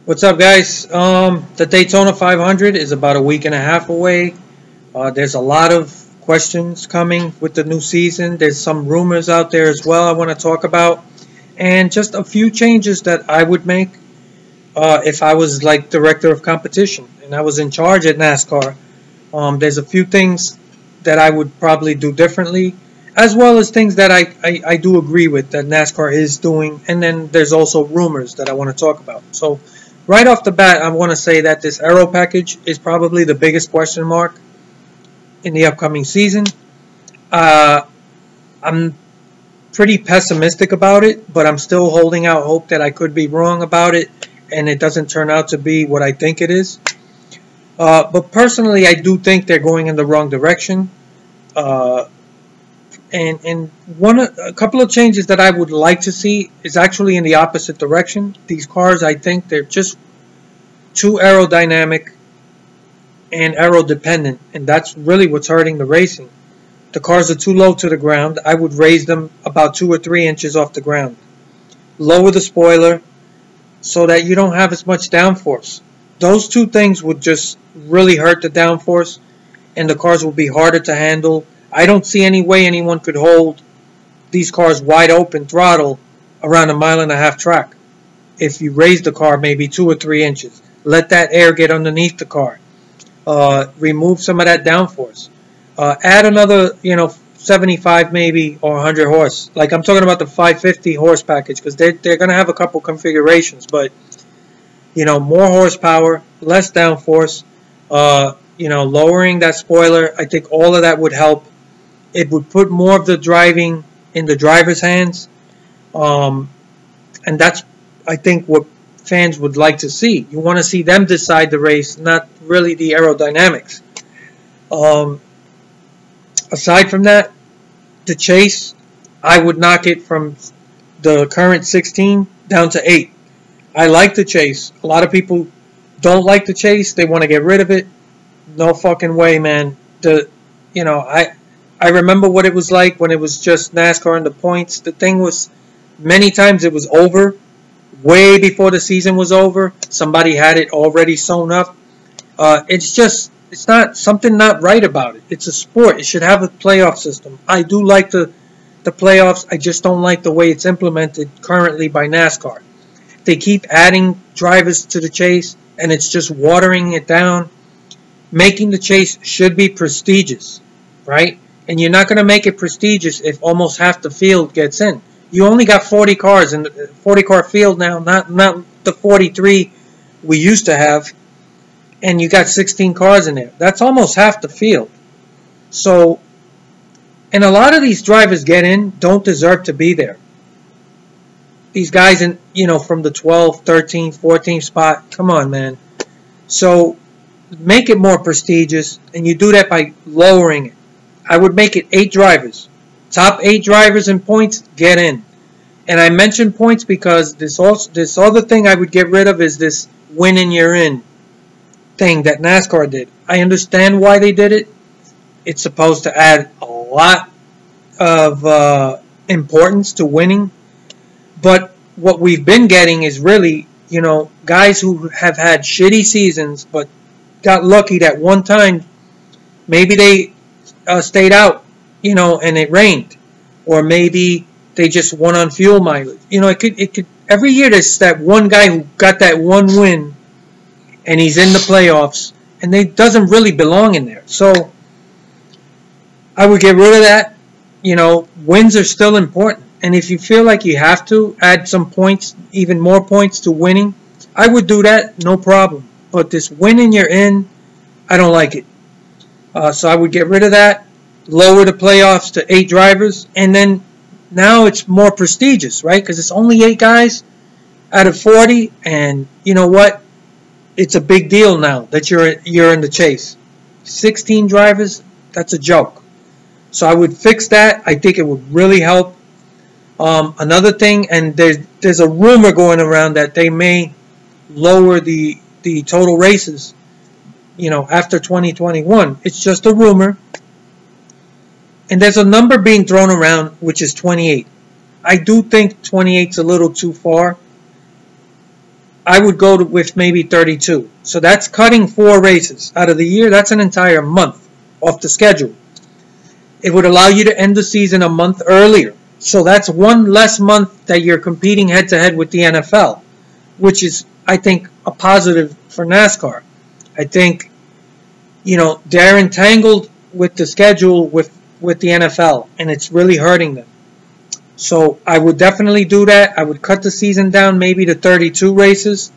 What's up, guys? The Daytona 500 is about a week and a half away. There's a lot of questions coming with the new season. There's some rumors out there as well I want to talk about. And just a few changes that I would make if I was like director of competition and I was in charge at NASCAR. There's a few things that I would probably do differently, as well as things that I do agree with that NASCAR is doing. And then there's also rumors that I want to talk about. So right off the bat, I want to say that this aero package is probably the biggest question mark in the upcoming season. I'm pretty pessimistic about it, but I'm still holding out hope that I could be wrong about it and it doesn't turn out to be what I think it is. But personally, I do think they're going in the wrong direction. And a couple of changes that I would like to see is actually in the opposite direction. These cars, I think they're just too aerodynamic and aero dependent, and that's really what's hurting the racing. The cars are too low to the ground. I would raise them about 2 or 3 inches off the ground. Lower the spoiler so that you don't have as much downforce. Those two things would just really hurt the downforce, and the cars will be harder to handle. I don't see any way anyone could hold these cars wide open throttle around a 1.5 mile track. If you raise the car maybe 2 or 3 inches, let that air get underneath the car. Remove some of that downforce. Add another, 75 maybe or 100 horse. Like I'm talking about the 550 horse package because they're going to have a couple configurations, but more horsepower, less downforce. Lowering that spoiler. I think all of that would help. It would put more of the driving in the driver's hands, and that's, I think, what fans would like to see. You want to see them decide the race, not really the aerodynamics. Aside from that, the chase, I would knock it from the current 16 down to 8. I like the chase. A lot of people don't like the chase. They want to get rid of it. No fucking way, man. I remember what it was like when it was just NASCAR and the points. The thing was, many times it was over. Way before the season was over, somebody had it already sewn up. It's not something not right about it. It's a sport. It should have a playoff system. I do like the playoffs. I just don't like the way it's implemented currently by NASCAR. They keep adding drivers to the chase, and it's just watering it down. Making the chase should be prestigious, right? And you're not going to make it prestigious if almost half the field gets in. You only got 40 cars in the 40-car field now, not the 43 we used to have, and you got 16 cars in there. That's almost half the field. So, and a lot of these drivers get in, don't deserve to be there. These guys in, from the 12, 13, 14 spot, come on, man. So, make it more prestigious, and you do that by lowering it. I would make it 8 drivers. Top 8 drivers in points get in. And I mentioned points because this other thing I would get rid of is this win and you're in thing that NASCAR did. I understand why they did it. It's supposed to add a lot of importance to winning. But what we've been getting is really, guys who have had shitty seasons but got lucky that one time maybe they stayed out, and it rained, or maybe they just won on fuel mileage. It could every year there's that one guy who got that one win, and he's in the playoffs, and they doesn't really belong in there. So I would get rid of that. Wins are still important, and if you feel like you have to add some points, even more points to winning, I would do that, no problem. But this winning you're in, I don't like it. So I would get rid of that, lower the playoffs to 8 drivers, and then now it's more prestigious, right? Because it's only 8 guys out of 40, and you know what? It's a big deal now that you're in the chase. 16 drivers, that's a joke. So I would fix that. I think it would really help. Another thing, and there's a rumor going around that they may lower the total races, after 2021. It's just a rumor. And there's a number being thrown around, which is 28. I do think 28's a little too far. I would go with maybe 32. So that's cutting 4 races out of the year. That's an entire month off the schedule. It would allow you to end the season a month earlier. So that's one less month that you're competing head-to-head with the NFL, which is, I think, a positive for NASCAR. I think, they're entangled with the schedule with the NFL, and it's really hurting them. So I would definitely do that. I would cut the season down maybe to 32 races.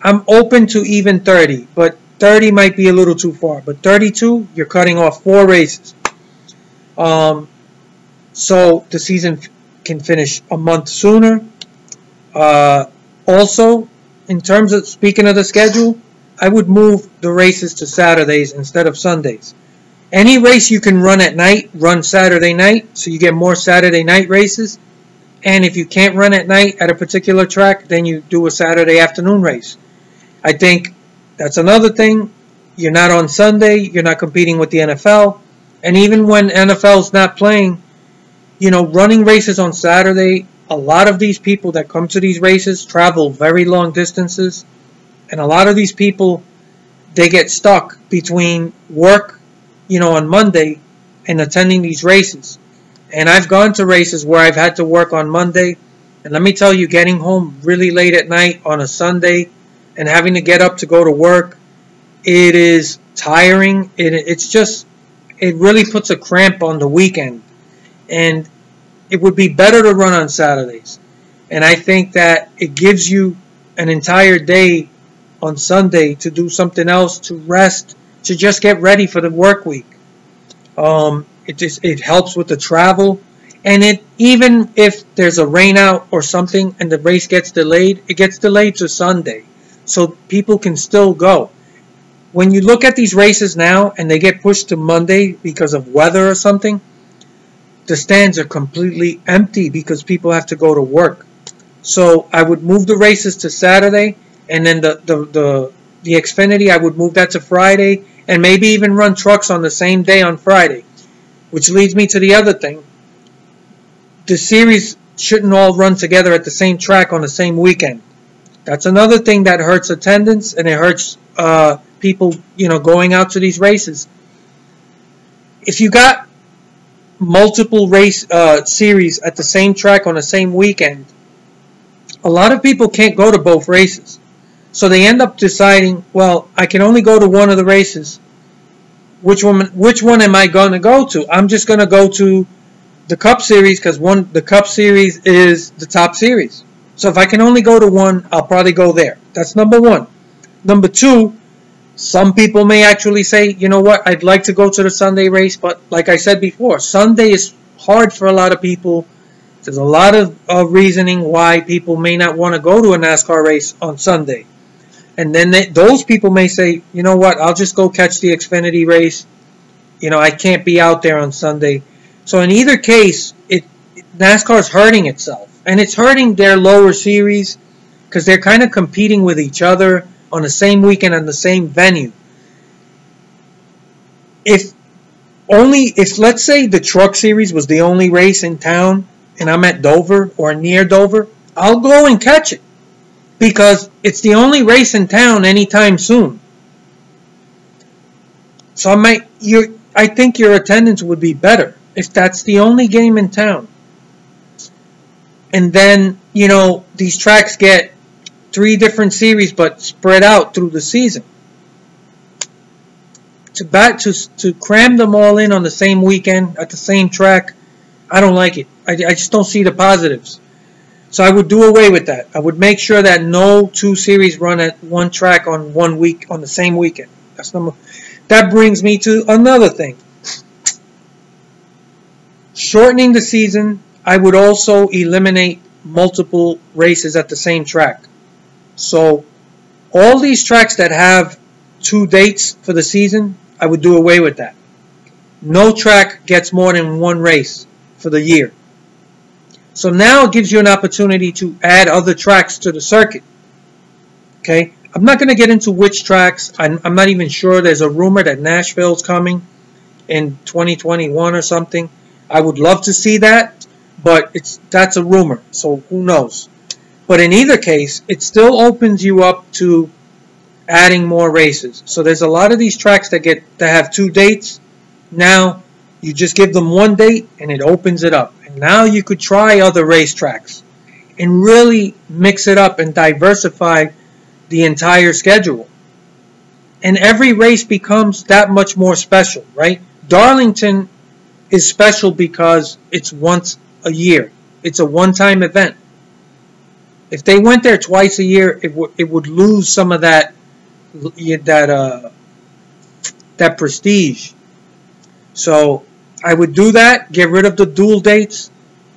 I'm open to even 30, but 30 might be a little too far. But 32, you're cutting off 4 races. So the season can finish a month sooner. Also, in terms of speaking of the schedule, I would move the races to Saturdays instead of Sundays. Any race you can run at night, run Saturday night, so you get more Saturday night races. And if you can't run at night at a particular track, then you do a Saturday afternoon race. I think that's another thing. You're not on Sunday, you're not competing with the NFL. And even when NFL's not playing, running races on Saturday, a lot of these people that come to these races travel very long distances. And a lot of these people, they get stuck between work, on Monday and attending these races. And I've gone to races where I've had to work on Monday. And let me tell you, getting home really late at night on a Sunday and having to get up to go to work, it is tiring. It really puts a cramp on the weekend. And it would be better to run on Saturdays. And I think that it gives you an entire day on Sunday to do something else, to rest, to just get ready for the work week. It helps with the travel. And even if there's a rain out or something and the race gets delayed, it gets delayed to Sunday. So people can still go. When you look at these races now and they get pushed to Monday because of weather or something, the stands are completely empty because people have to go to work. So I would move the races to Saturday, and then the Xfinity, I would move that to Friday, and maybe even run trucks on the same day on Friday. Which leads me to the other thing. The series shouldn't all run together at the same track on the same weekend. That's another thing that hurts attendance, and it hurts people, going out to these races. If you got multiple race series at the same track on the same weekend, a lot of people can't go to both races. So they end up deciding, well, I can only go to one of the races. Which one am I going to go to? I'm just going to go to the Cup Series because the Cup Series is the top series. So if I can only go to one, I'll probably go there. That's number one. Number two, some people may actually say, you know what, I'd like to go to the Sunday race, but like I said before, Sunday is hard for a lot of people. There's a lot of reasoning why people may not want to go to a NASCAR race on Sunday. And then those people may say, you know what, I'll just go catch the Xfinity race. I can't be out there on Sunday. So in either case, NASCAR's hurting itself. And it's hurting their lower series because they're kind of competing with each other on the same weekend on the same venue. If let's say the Truck Series was the only race in town and I'm at Dover or near Dover, I'll go and catch it because it's the only race in town anytime soon. So I think your attendance would be better if that's the only game in town. And then, these tracks get 3 different series but spread out through the season. To cram them all in on the same weekend at the same track, I don't like it. I just don't see the positives. So I would do away with that. I would make sure that no 2 series run at one track on one week on the same weekend. That brings me to another thing. Shortening the season, I would also eliminate multiple races at the same track. So all these tracks that have 2 dates for the season, I would do away with that. No track gets more than 1 race for the year. So now it gives you an opportunity to add other tracks to the circuit. Okay? I'm not going to get into which tracks. I'm not even sure. There's a rumor that Nashville's coming in 2021 or something. I would love to see that, but that's a rumor, so who knows. But in either case, it still opens you up to adding more races. So there's a lot of these tracks that have 2 dates. Now you just give them 1 date and it opens it up. And now you could try other racetracks and really mix it up and diversify the entire schedule. And every race becomes that much more special, right? Darlington is special because it's once a year. It's a one-time event. If they went there twice a year, it would lose some of that prestige. So I would do that. Get rid of the dual dates.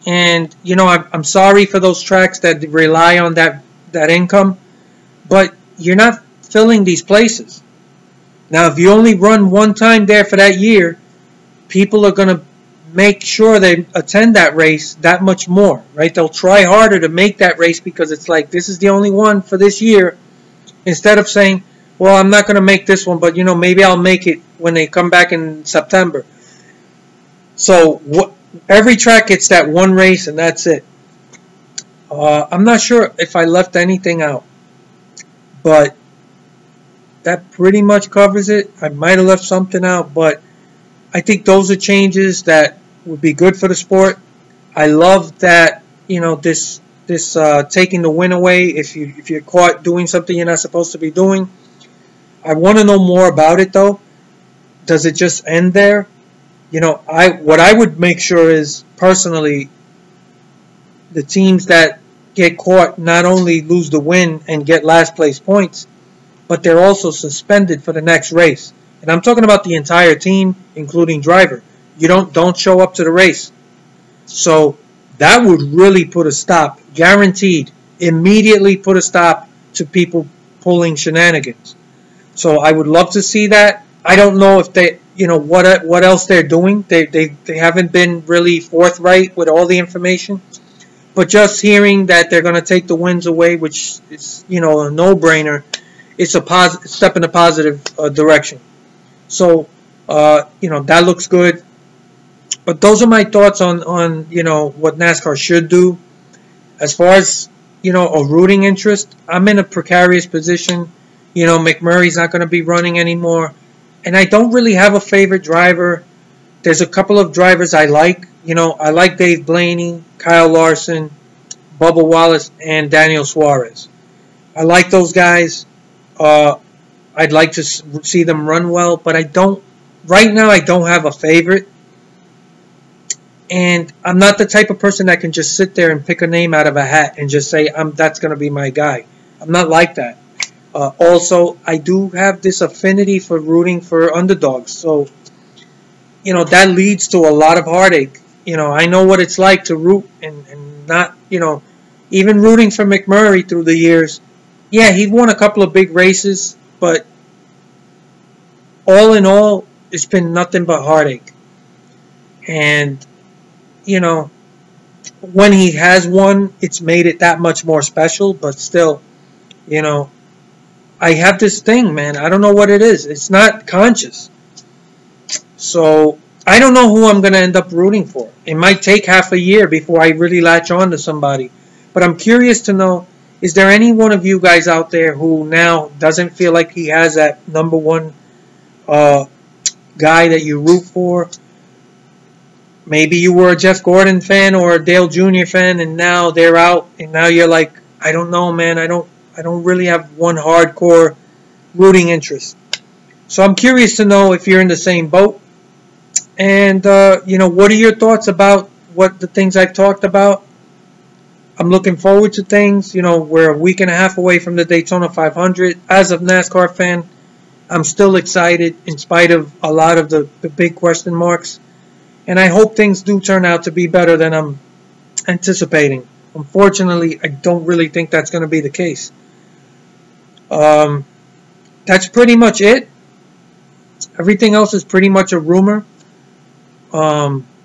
And you know, I'm sorry for those tracks that rely on that income, but you're not filling these places. Now, if you only run one time there for that year, people are going to make sure they attend that race that much more, right? They'll try harder to make that race because it's like, this is the only one for this year, instead of saying, well, I'm not going to make this one, but you know, maybe I'll make it when they come back in September. So every track gets that one race and that's it. I'm not sure if I left anything out, but that pretty much covers it. I might have left something out, but I think those are changes that would be good for the sport. I love that, you know, this taking the win away if you're caught doing something you're not supposed to be doing. I want to know more about it though. Does it just end there? You know, what I would make sure is, personally, the teams that get caught not only lose the win and get last place points, but they're also suspended for the next race. And I'm talking about the entire team, including driver. You don't show up to the race. So that would really put a stop, guaranteed, immediately put a stop to people pulling shenanigans. So I would love to see that. I don't know if they, you know, what else they're doing. They haven't been really forthright with all the information. But just hearing that they're going to take the wins away, which is, you know, a no-brainer, it's a step in a positive direction. So, you know, that looks good. But those are my thoughts on you know, what NASCAR should do. As far as, you know, a rooting interest, I'm in a precarious position. You know, McMurray's not going to be running anymore. And I don't really have a favorite driver. There's a couple of drivers I like. You know, I like Dave Blaney, Kyle Larson, Bubba Wallace, and Daniel Suarez. I like those guys. I'd like to see them run well, but I don't. Right now, I don't have a favorite. And I'm not the type of person that can just sit there and pick a name out of a hat and just say, that's going to be my guy. I'm not like that. Also, I do have this affinity for rooting for underdogs. So, you know, that leads to a lot of heartache. You know, I know what it's like to root and not, you know, even rooting for McMurray through the years. Yeah, he won a couple of big races, but all in all, it's been nothing but heartache. And, you know, when he has won, it's made it that much more special, but still, you know, I have this thing, man. I don't know what it is. It's not conscious. So I don't know who I'm going to end up rooting for. It might take half a year before I really latch on to somebody. But I'm curious to know, is there any one of you guys out there who now doesn't feel like he has that number one guy that you root for? Maybe you were a Jeff Gordon fan or a Dale Jr. fan, and now they're out, and now you're like, I don't know, man. I don't really have one hardcore rooting interest. So I'm curious to know if you're in the same boat. And, you know, what are your thoughts about what the things I've talked about? I'm looking forward to things. You know, we're a week and a half away from the Daytona 500. As a NASCAR fan, I'm still excited in spite of a lot of the big question marks. And I hope things do turn out to be better than I'm anticipating. Unfortunately, I don't really think that's going to be the case. That's pretty much it. Everything else is pretty much a rumor.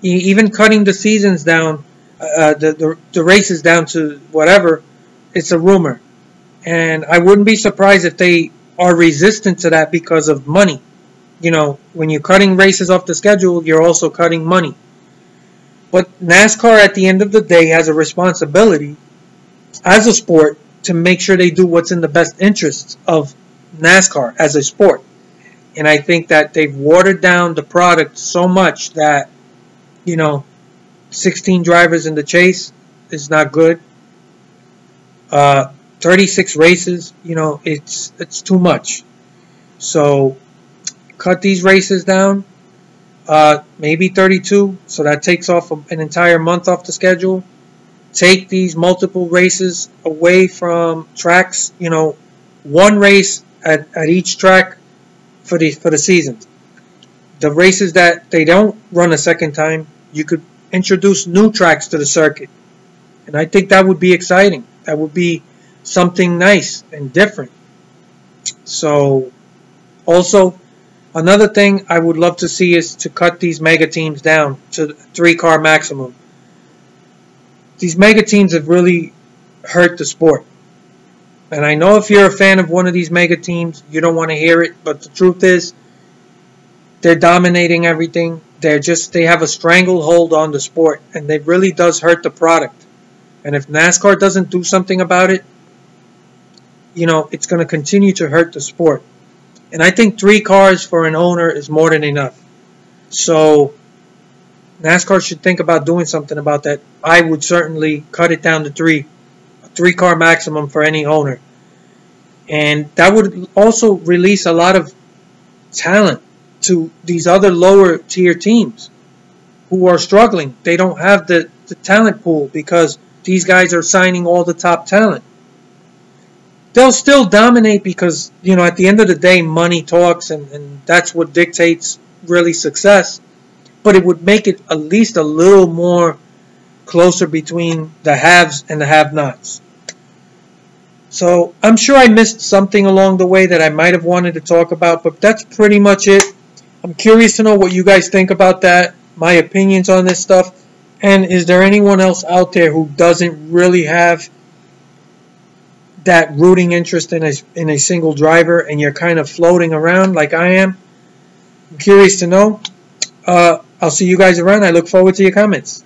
Even cutting the seasons down, the races down to whatever, it's a rumor. And I wouldn't be surprised if they are resistant to that because of money. You know, when you're cutting races off the schedule, you're also cutting money. But NASCAR, at the end of the day, has a responsibility as a sport to make sure they do what's in the best interests of NASCAR as a sport. And I think that they've watered down the product so much that, 16 drivers in the chase is not good. 36 races, it's too much. So cut these races down, maybe 32, so that takes off an entire month off the schedule. Take these multiple races away from tracks, one race at each track for the season. The races that they don't run a second time, you could introduce new tracks to the circuit. And I think that would be exciting. That would be something nice and different. So, also, another thing I would love to see is to cut these mega teams down to 3-car maximum. These mega teams have really hurt the sport. And I know if you're a fan of one of these mega teams, you don't want to hear it, but the truth is, they're dominating everything. They have a stranglehold on the sport, and it really does hurt the product. And if NASCAR doesn't do something about it, it's going to continue to hurt the sport. And I think 3 cars for an owner is more than enough. So NASCAR should think about doing something about that. I would certainly cut it down to 3. A 3-car maximum for any owner. And that would also release a lot of talent to these other lower tier teams who are struggling. They don't have the talent pool because these guys are signing all the top talent. They'll still dominate because, at the end of the day, money talks, and that's what dictates really success. But it would make it at least a little more closer between the haves and the have-nots. So I'm sure I missed something along the way that I might have wanted to talk about, but that's pretty much it. I'm curious to know what you guys think about that, my opinions on this stuff, and is there anyone else out there who doesn't really have that rooting interest in a single driver and you're kind of floating around like I am? I'm curious to know. I'll see you guys around. I look forward to your comments.